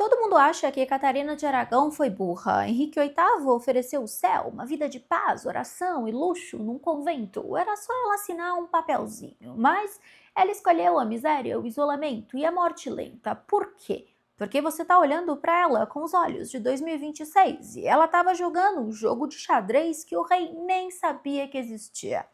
Todo mundo acha que Catarina de Aragão foi burra. Henrique VIII ofereceu o céu, uma vida de paz, oração e luxo num convento. Era só ela assinar um papelzinho. Mas ela escolheu a miséria, o isolamento e a morte lenta. Por quê? Porque você está olhando para ela com os olhos de 2026 e ela estava jogando um jogo de xadrez que o rei nem sabia que existia.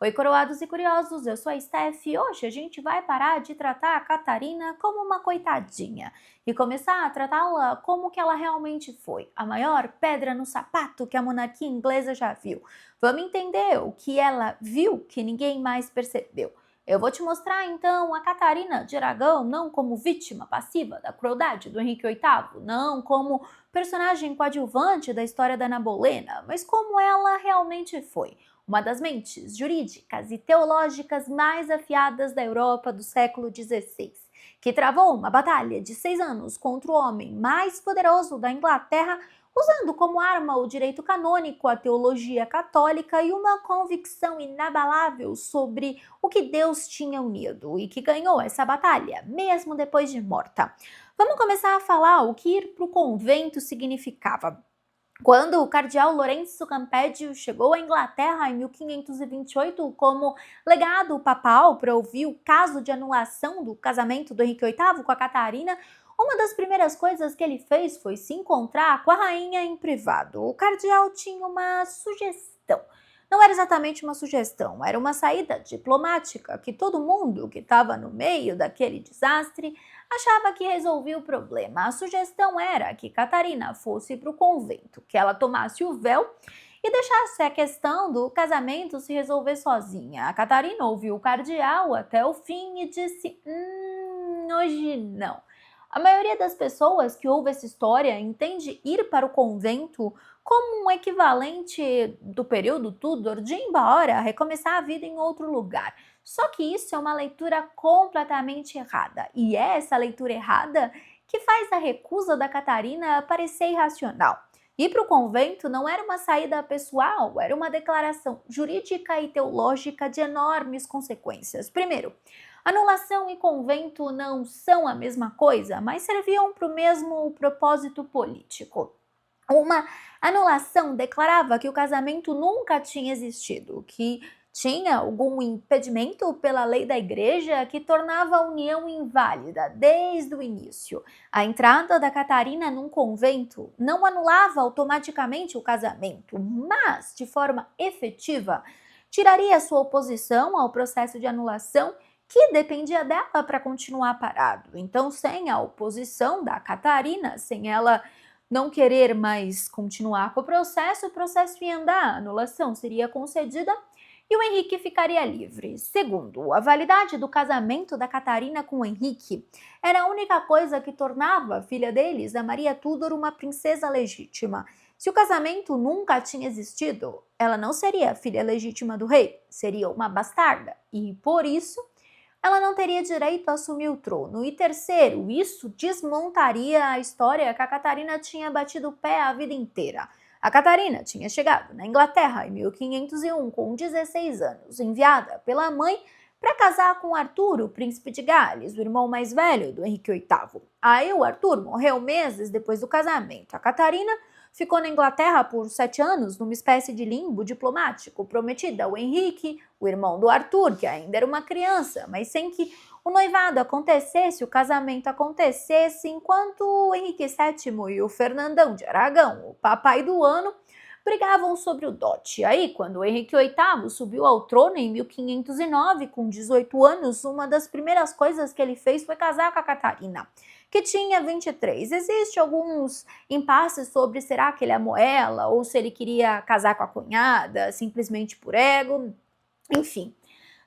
Oi, coroados e curiosos, eu sou a Steph e hoje a gente vai parar de tratar a Catarina como uma coitadinha e começar a tratá-la como que ela realmente foi, a maior pedra no sapato que a monarquia inglesa já viu. Vamos entender o que ela viu que ninguém mais percebeu. Eu vou te mostrar então a Catarina de Aragão não como vítima passiva da crueldade do Henrique VIII, não como personagem coadjuvante da história da Ana Bolena, mas como ela realmente foi. Uma das mentes jurídicas e teológicas mais afiadas da Europa do século XVI, que travou uma batalha de 6 anos contra o homem mais poderoso da Inglaterra, usando como arma o direito canônico, a teologia católica e uma convicção inabalável sobre o que Deus tinha unido, e que ganhou essa batalha, mesmo depois de morta. Vamos começar a falar o que ir para o convento significava. Quando o cardeal Lourenço Campeggio chegou à Inglaterra em 1528 como legado papal para ouvir o caso de anulação do casamento do Henrique VIII com a Catarina, uma das primeiras coisas que ele fez foi se encontrar com a rainha em privado. O cardeal tinha uma sugestão. Não era exatamente uma sugestão, era uma saída diplomática que todo mundo que estava no meio daquele desastre achava que resolvia o problema. A sugestão era que Catarina fosse para o convento, que ela tomasse o véu e deixasse a questão do casamento se resolver sozinha. A Catarina ouviu o cardeal até o fim e disse: hoje não. A maioria das pessoas que ouve essa história entende ir para o convento como um equivalente do período Tudor de ir embora, recomeçar a vida em outro lugar. Só que isso é uma leitura completamente errada. E é essa leitura errada que faz a recusa da Catarina parecer irracional. Ir para o convento não era uma saída pessoal, era uma declaração jurídica e teológica de enormes consequências. Primeiro, anulação e convento não são a mesma coisa, mas serviam para o mesmo propósito político. Uma anulação declarava que o casamento nunca tinha existido, que tinha algum impedimento pela lei da igreja que tornava a união inválida desde o início. A entrada da Catarina num convento não anulava automaticamente o casamento, mas, de forma efetiva, tiraria sua oposição ao processo de anulação que dependia dela para continuar parado. Então, sem a oposição da Catarina, sem ela não querer mais continuar com o processo ia andar, a anulação seria concedida e o Henrique ficaria livre. Segundo, a validade do casamento da Catarina com o Henrique era a única coisa que tornava a filha deles, a Maria Tudor, uma princesa legítima. Se o casamento nunca tinha existido, ela não seria filha legítima do rei, seria uma bastarda, e por isso ela não teria direito a assumir o trono. E terceiro, isso desmontaria a história que a Catarina tinha batido o pé a vida inteira. A Catarina tinha chegado na Inglaterra em 1501 com 16 anos, enviada pela mãe para casar com Arthur, o príncipe de Gales, o irmão mais velho do Henrique VIII. Aí o Arthur morreu meses depois do casamento. A Catarina ficou na Inglaterra por 7 anos, numa espécie de limbo diplomático, prometida ao Henrique, o irmão do Arthur, que ainda era uma criança, mas sem que o noivado acontecesse, o casamento acontecesse, enquanto o Henrique VII e o Fernandão de Aragão, o papai do ano, brigavam sobre o dote. Aí, quando o Henrique VIII subiu ao trono em 1509, com 18 anos, uma das primeiras coisas que ele fez foi casar com a Catarina, que tinha 23. Existem alguns impasses sobre será que ele amou ela ou se ele queria casar com a cunhada, simplesmente por ego, enfim.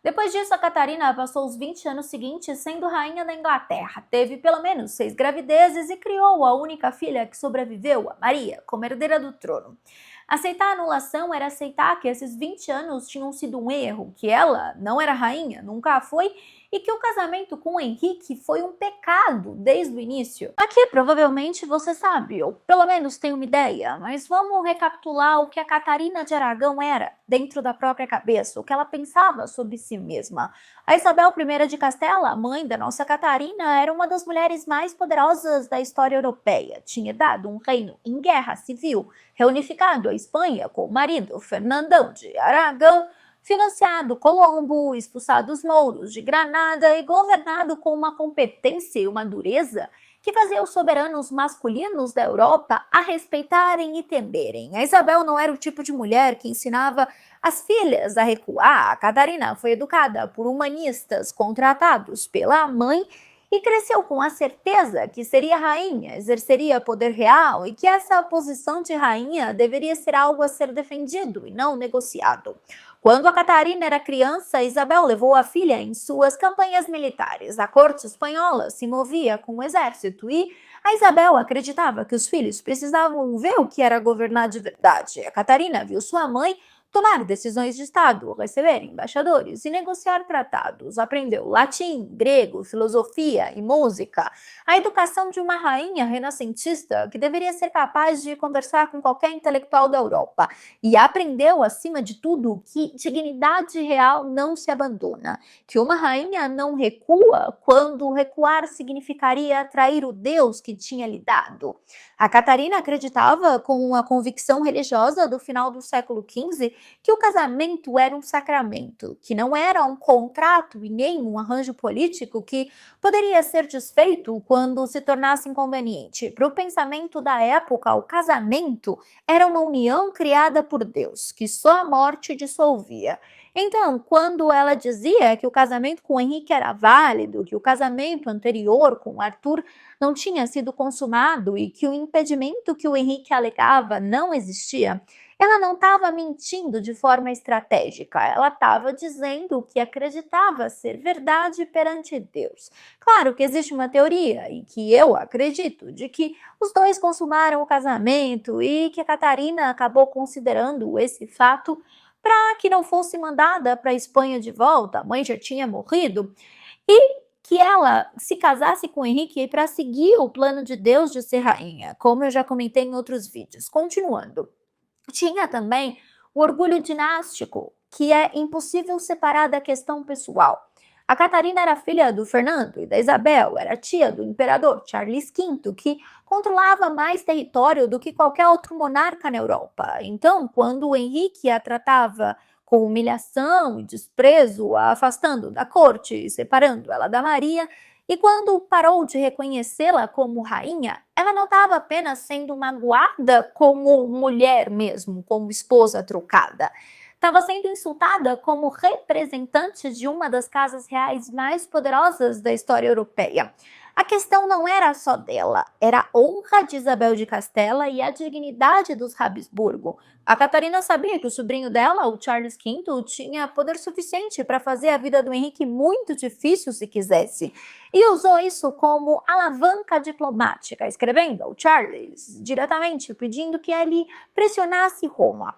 Depois disso, a Catarina passou os 20 anos seguintes sendo rainha da Inglaterra. Teve pelo menos 6 gravidezes e criou a única filha que sobreviveu, a Maria, como herdeira do trono. Aceitar a anulação era aceitar que esses 20 anos tinham sido um erro, que ela não era rainha, nunca a foi, e que o casamento com Henrique foi um pecado desde o início. Aqui provavelmente você sabe, ou pelo menos tem uma ideia, mas vamos recapitular o que a Catarina de Aragão era, dentro da própria cabeça, o que ela pensava sobre si mesma. A Isabel I de Castela, mãe da nossa Catarina, era uma das mulheres mais poderosas da história europeia. Tinha dado um reino em guerra civil, reunificado a Espanha com o marido Fernandão de Aragão, financiado Colombo, expulsado os mouros de Granada e governado com uma competência e uma dureza que fazia os soberanos masculinos da Europa a respeitarem e temerem. A Isabel não era o tipo de mulher que ensinava as filhas a recuar. A Catarina foi educada por humanistas contratados pela mãe e cresceu com a certeza que seria rainha, exerceria poder real e que essa posição de rainha deveria ser algo a ser defendido e não negociado. Quando a Catarina era criança, Isabel levou a filha em suas campanhas militares. A corte espanhola se movia com o exército e a Isabel acreditava que os filhos precisavam ver o que era governar de verdade. A Catarina viu sua mãe tomar decisões de Estado, receber embaixadores e negociar tratados. Aprendeu latim, grego, filosofia e música. A educação de uma rainha renascentista que deveria ser capaz de conversar com qualquer intelectual da Europa. E aprendeu, acima de tudo, que dignidade real não se abandona, que uma rainha não recua quando recuar significaria trair o Deus que tinha lhe dado. A Catarina acreditava, com uma convicção religiosa do final do século XV, que o casamento era um sacramento, que não era um contrato e nem um arranjo político que poderia ser desfeito quando se tornasse inconveniente. Para o pensamento da época, o casamento era uma união criada por Deus, que só a morte dissolvia. Então, quando ela dizia que o casamento com Henrique era válido, que o casamento anterior com Arthur não tinha sido consumado e que o impedimento que o Henrique alegava não existia, ela não estava mentindo de forma estratégica, ela estava dizendo o que acreditava ser verdade perante Deus. Claro que existe uma teoria, e que eu acredito, de que os dois consumaram o casamento e que a Catarina acabou considerando esse fato para que não fosse mandada para a Espanha de volta, a mãe já tinha morrido, e que ela se casasse com Henrique para seguir o plano de Deus de ser rainha, como eu já comentei em outros vídeos. Continuando. Tinha também o orgulho dinástico, que é impossível separar da questão pessoal. A Catarina era filha do Fernando e da Isabel, era tia do imperador Charles V, que controlava mais território do que qualquer outro monarca na Europa. Então, quando o Henrique a tratava com humilhação e desprezo, a afastando da corte e separando ela da Maria, e quando parou de reconhecê-la como rainha, ela não estava apenas sendo magoada como mulher mesmo, como esposa trocada. Estava sendo insultada como representante de uma das casas reais mais poderosas da história europeia. A questão não era só dela, era a honra de Isabel de Castela e a dignidade dos Habsburgo. A Catarina sabia que o sobrinho dela, o Charles V, tinha poder suficiente para fazer a vida do Henrique muito difícil se quisesse, e usou isso como alavanca diplomática, escrevendo ao Charles diretamente pedindo que ele pressionasse Roma.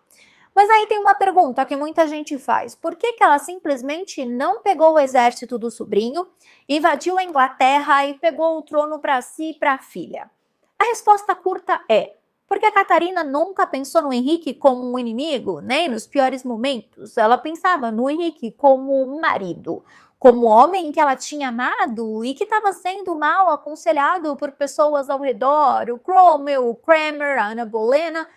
Mas aí tem uma pergunta que muita gente faz. Por que ela simplesmente não pegou o exército do sobrinho, invadiu a Inglaterra e pegou o trono para si e para a filha? A resposta curta é: porque a Catarina nunca pensou no Henrique como um inimigo, nem nos piores momentos. Ela pensava no Henrique como um marido, como homem que ela tinha amado e que estava sendo mal aconselhado por pessoas ao redor, o Cromwell, o Cranmer, a Ana Bolena.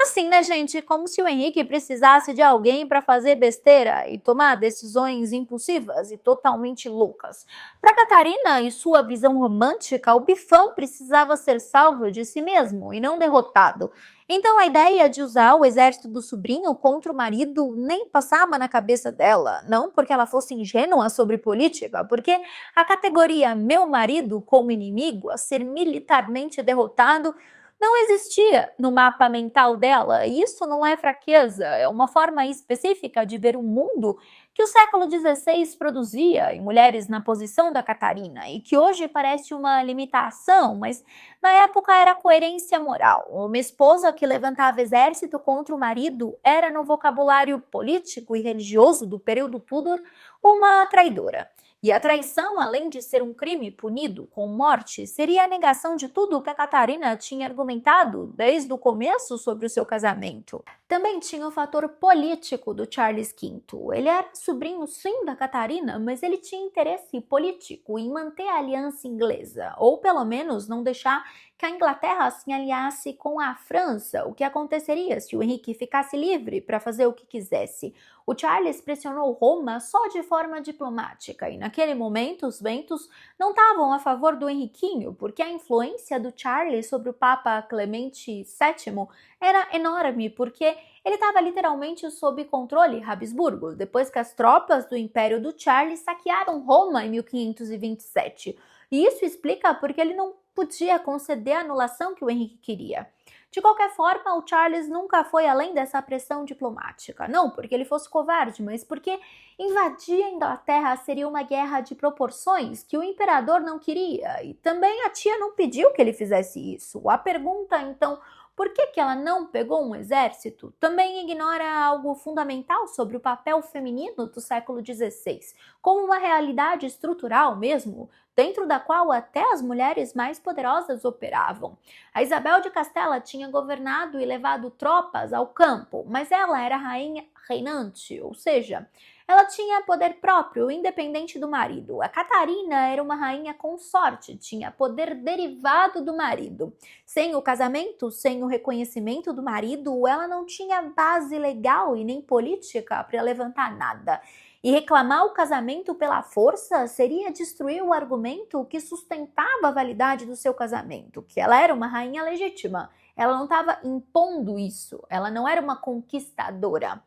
Assim, né, gente? Como se o Henrique precisasse de alguém para fazer besteira e tomar decisões impulsivas e totalmente loucas. Para Catarina e sua visão romântica, o bifão precisava ser salvo de si mesmo e não derrotado. Então a ideia de usar o exército do sobrinho contra o marido nem passava na cabeça dela. Não porque ela fosse ingênua sobre política, porque a categoria meu marido como inimigo a ser militarmente derrotado não existia no mapa mental dela. E isso não é fraqueza, é uma forma específica de ver o mundo que o século XVI produzia em mulheres na posição da Catarina e que hoje parece uma limitação, mas na época era coerência moral. Uma esposa que levantava exército contra o marido era, no vocabulário político e religioso do período Tudor, uma traidora. E a traição, além de ser um crime punido com morte, seria a negação de tudo o que a Catarina tinha argumentado desde o começo sobre o seu casamento. Também tinha o fator político do Charles V. Ele era sobrinho sim da Catarina, mas ele tinha interesse político em manter a aliança inglesa, ou pelo menos não deixar que a Inglaterra se aliasse com a França, o que aconteceria se o Henrique ficasse livre para fazer o que quisesse. O Charles pressionou Roma só de forma diplomática, e naquele momento os ventos não estavam a favor do Henriquinho, porque a influência do Charles sobre o Papa Clemente VII era enorme, porque ele estava literalmente sob controle Habsburgo, depois que as tropas do Império do Charles saquearam Roma em 1527. E isso explica porque ele não podia conceder a anulação que o Henrique queria. De qualquer forma, o Charles nunca foi além dessa pressão diplomática. Não porque ele fosse covarde, mas porque invadir a Inglaterra seria uma guerra de proporções que o imperador não queria. E também a tia não pediu que ele fizesse isso. A pergunta, então, por que ela não pegou um exército? Também ignora algo fundamental sobre o papel feminino do século XVI, como uma realidade estrutural mesmo, dentro da qual até as mulheres mais poderosas operavam. A Isabel de Castela tinha governado e levado tropas ao campo, mas ela era rainha reinante, ou seja, ela tinha poder próprio, independente do marido. A Catarina era uma rainha consorte, tinha poder derivado do marido. Sem o casamento, sem o reconhecimento do marido, ela não tinha base legal e nem política para levantar nada. E reclamar o casamento pela força seria destruir o argumento que sustentava a validade do seu casamento, que ela era uma rainha legítima. Ela não estava impondo isso, ela não era uma conquistadora.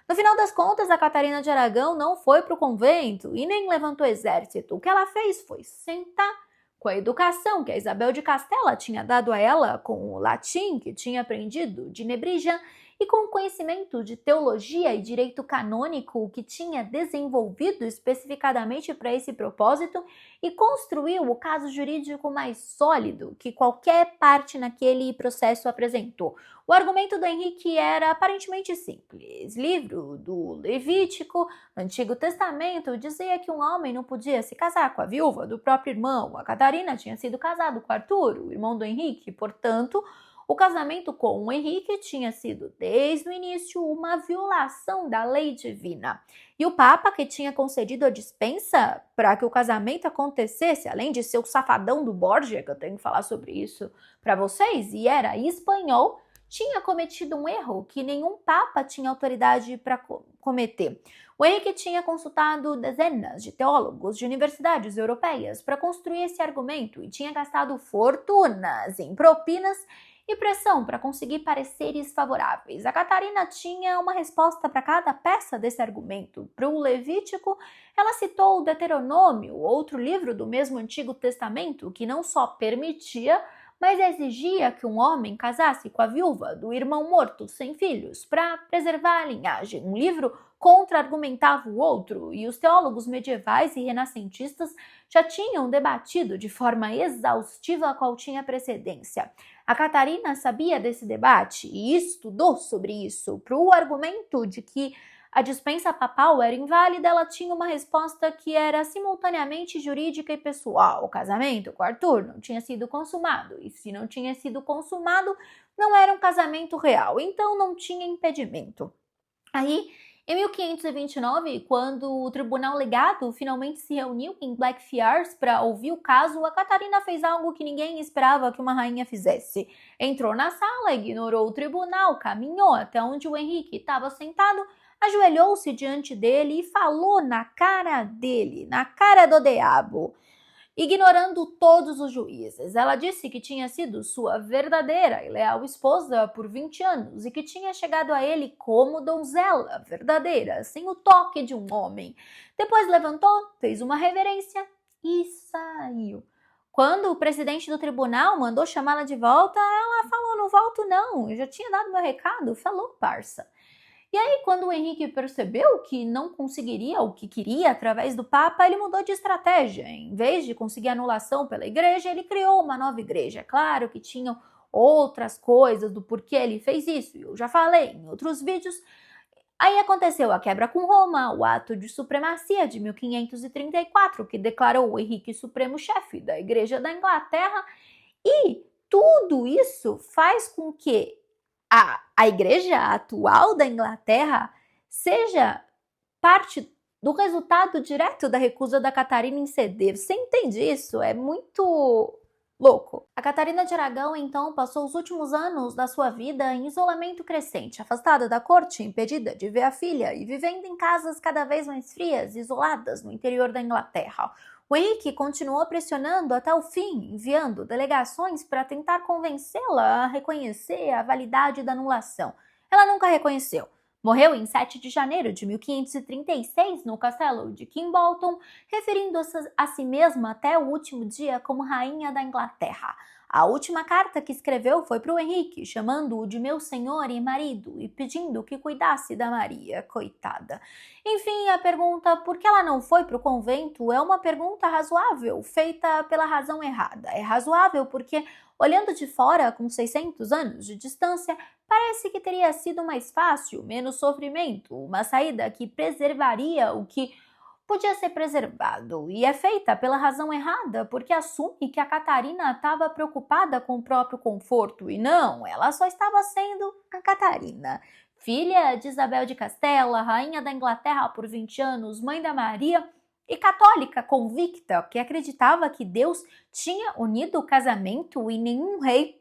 No final das contas, a Catarina de Aragão não foi para o convento e nem levantou exército. O que ela fez foi sentar com a educação que a Isabel de Castela tinha dado a ela, com o latim que tinha aprendido de Nebrija e com o conhecimento de teologia e direito canônico que tinha desenvolvido especificadamente para esse propósito, e construiu o caso jurídico mais sólido que qualquer parte naquele processo apresentou. O argumento do Henrique era aparentemente simples. Livro do Levítico, Antigo Testamento, dizia que um homem não podia se casar com a viúva do próprio irmão. A Catarina tinha sido casada com Arthur, o irmão do Henrique, portanto, o casamento com o Henrique tinha sido, desde o início, uma violação da lei divina. E o Papa, que tinha concedido a dispensa para que o casamento acontecesse, além de ser o safadão do Borgia, que eu tenho que falar sobre isso para vocês, e era espanhol, tinha cometido um erro que nenhum Papa tinha autoridade para cometer. O Henrique tinha consultado dezenas de teólogos de universidades europeias para construir esse argumento e tinha gastado fortunas em propinas e pressão para conseguir pareceres favoráveis. A Catarina tinha uma resposta para cada peça desse argumento. Para o Levítico, ela citou o Deuteronômio, outro livro do mesmo Antigo Testamento, que não só permitia, mas exigia que um homem casasse com a viúva do irmão morto sem filhos para preservar a linhagem. Um livro contra-argumentava o outro, e os teólogos medievais e renascentistas já tinham debatido de forma exaustiva qual tinha precedência. A Catarina sabia desse debate e estudou sobre isso. Para o argumento de que a dispensa papal era inválida, ela tinha uma resposta que era simultaneamente jurídica e pessoal. O casamento com Arthur não tinha sido consumado, e se não tinha sido consumado, não era um casamento real, então não tinha impedimento. Aí, em 1529, quando o Tribunal Legado finalmente se reuniu em Blackfriars para ouvir o caso, a Catarina fez algo que ninguém esperava que uma rainha fizesse. Entrou na sala, ignorou o tribunal, caminhou até onde o Henrique estava sentado, ajoelhou-se diante dele e falou na cara dele, na cara do diabo, ignorando todos os juízes. Ela disse que tinha sido sua verdadeira e leal esposa por 20 anos e que tinha chegado a ele como donzela verdadeira, sem o toque de um homem. Depois levantou, fez uma reverência e saiu. Quando o presidente do tribunal mandou chamá-la de volta, ela falou: "Não volto não, eu já tinha dado meu recado", falou, parça. E aí, quando o Henrique percebeu que não conseguiria o que queria através do Papa, ele mudou de estratégia. Em vez de conseguir anulação pela igreja, ele criou uma nova igreja. É claro que tinham outras coisas do porquê ele fez isso, eu já falei em outros vídeos. Aí aconteceu a quebra com Roma, o ato de supremacia de 1534, que declarou o Henrique supremo chefe da Igreja da Inglaterra, e tudo isso faz com que a Igreja atual da Inglaterra seja parte do resultado direto da recusa da Catarina em ceder. Você entende isso? É muito louco. A Catarina de Aragão, então, passou os últimos anos da sua vida em isolamento crescente, afastada da corte, impedida de ver a filha e vivendo em casas cada vez mais frias, isoladas no interior da Inglaterra. O Henrique continuou pressionando até o fim, enviando delegações para tentar convencê-la a reconhecer a validade da anulação. Ela nunca reconheceu. Morreu em 7 de janeiro de 1536 no castelo de Kimbolton, referindo-se a si mesma até o último dia como rainha da Inglaterra. A última carta que escreveu foi para o Henrique, chamando-o de meu senhor e marido e pedindo que cuidasse da Maria, coitada. Enfim, a pergunta por que ela não foi para o convento é uma pergunta razoável, feita pela razão errada. É razoável porque, olhando de fora, com 600 anos de distância, parece que teria sido mais fácil, menos sofrimento, uma saída que preservaria o que podia ser preservado, e é feita pela razão errada, porque assume que a Catarina estava preocupada com o próprio conforto, e não, ela só estava sendo a Catarina. Filha de Isabel de Castela, rainha da Inglaterra por 20 anos, mãe da Maria, e católica convicta, que acreditava que Deus tinha unido o casamento e nenhum rei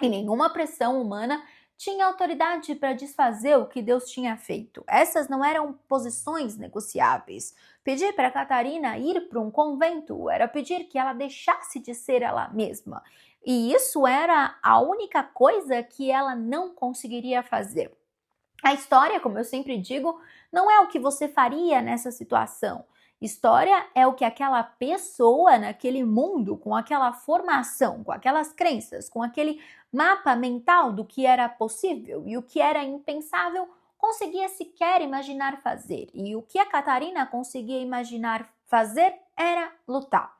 e nenhuma pressão humana tinha autoridade para desfazer o que Deus tinha feito. Essas não eram posições negociáveis. Pedir para Catarina ir para um convento era pedir que ela deixasse de ser ela mesma. E isso era a única coisa que ela não conseguiria fazer. A história, como eu sempre digo, não é o que você faria nessa situação. História é o que aquela pessoa naquele mundo, com aquela formação, com aquelas crenças, com aquele mapa mental do que era possível e o que era impensável, conseguia sequer imaginar fazer. E o que a Catarina conseguia imaginar fazer era lutar.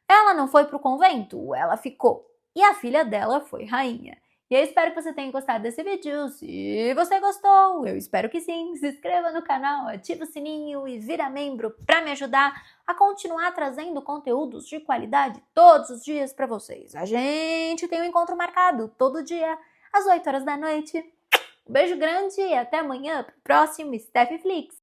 Ela não foi para o convento, ela ficou. E a filha dela foi rainha. E eu espero que você tenha gostado desse vídeo. Se você gostou, eu espero que sim. Se inscreva no canal, ative o sininho e vira membro para me ajudar a continuar trazendo conteúdos de qualidade todos os dias para vocês. A gente tem um encontro marcado todo dia às 8 horas da noite. Um beijo grande e até amanhã pro próximo Steph Flix.